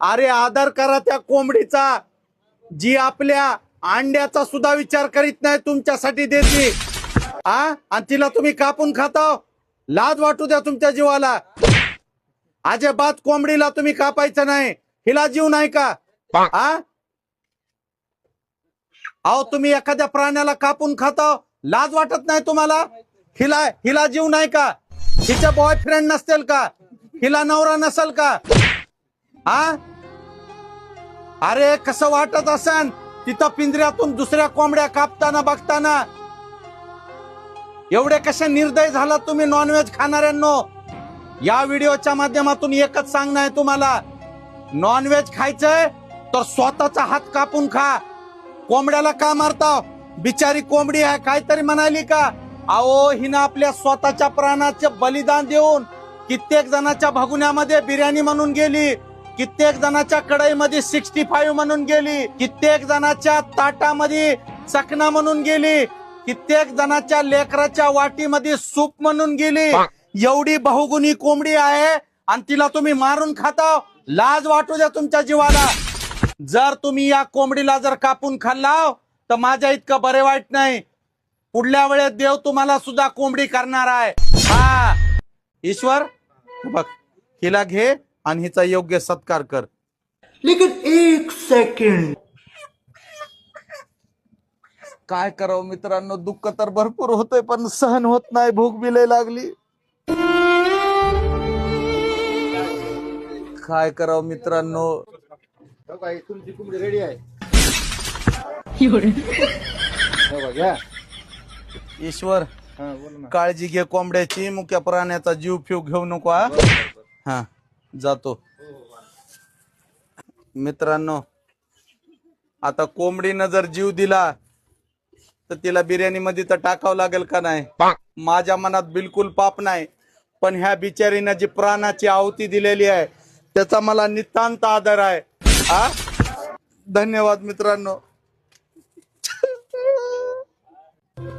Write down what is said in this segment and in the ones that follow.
अरे आदर करा त्या कोंबडीचा, जी आपल्या अंड्याचा सुद्धा विचार करीत नाही तुमच्यासाठी देते. आणि तिला तुम्ही कापून खाता. लाज वाटू द्या तुमच्या जीवाला. अजिबात कोंबडीला तुम्ही कापायचं नाही. हिला जीव नाही का? अहो तुम्ही एखाद्या प्राण्याला कापून खाता, लाज वाटत नाही तुम्हाला? हिला जीव नाही का? हिचा बॉयफ्रेंड नसतील का? हिला नवरा नसेल का? अरे कसं वाटत असन तिथं पिंजऱ्यातून दुसऱ्या कोंबड्या कापताना बघताना. एवढे कसे निर्दय झाला तुम्ही नॉनव्हेज खाणाऱ्यांनो. या व्हिडिओच्या माध्यमातून एकच सांगणं आहे तुम्हाला, नॉनव्हेज खायचंय तर स्वतःचा हात कापून खा. कोंबड्याला का मारता? बिचारी कोंबडी आहे, काहीतरी म्हणाली का? अहो हिनं आपल्या स्वतःच्या प्राणाचे बलिदान देऊन कित्येक जणांच्या भगुन्यामध्ये बिर्याणी म्हणून गेली, कित्येक जणांच्या कढईमध्ये 65 म्हणून गेली, कित्येक जणांच्या ताटामध्ये चकना म्हणून गेली, कित्येक जणांच्या लेकराच्या वाटीमध्ये सूप म्हणून गेली. एवढी बहुगुणी कोंबडी आहे आणि तिला तुम्ही मारून खाता. लाज वाटू द्या तुमच्या जीवाला. जर तुम्ही या कोंबडीला जर कापून खाल्ला तर माझ्या इतकं बरे वाईट नाही. पुढल्या वेळेस देव तुम्हाला सुद्धा कोंबडी करणार आहे. ईश्वर बघ, हिला घे आणि हिचा योग्य सत्कार कर. लेकिन एक सेकंड, काय करावं मित्रांनो, दुःख तर भरपूर होतंय पण सहन होत नाही. भूक बी लय लागली. काय करावं मित्रांनो. तुमची कोंबडी रेडी आहे. ईश्वर काळजी घे कोंबड्याची, मुक्या प्राण्याचा जीव फिव घेऊ नको. हा जातो. मित्रांनो आता कोंबडीनं जर जीव दिला तर तिला बिर्याणी मध्ये तर टाकावं लागेल का नाही? माझ्या मनात बिलकुल पाप नाही, पण ह्या बिचारीनं जी प्राणाची आहुती दिलेली आहे त्याचा मला नितांत आदर आहे. धन्यवाद मित्रांनो.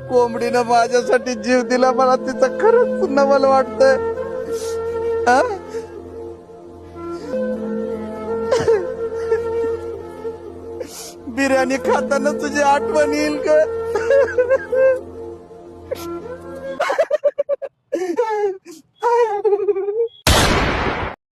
कोंबडीनं माझ्यासाठी जीव दिला, मला तिचं खरंच नवल वाटतंय. बिर्याणी खाताना तुझी आठवण येईल का?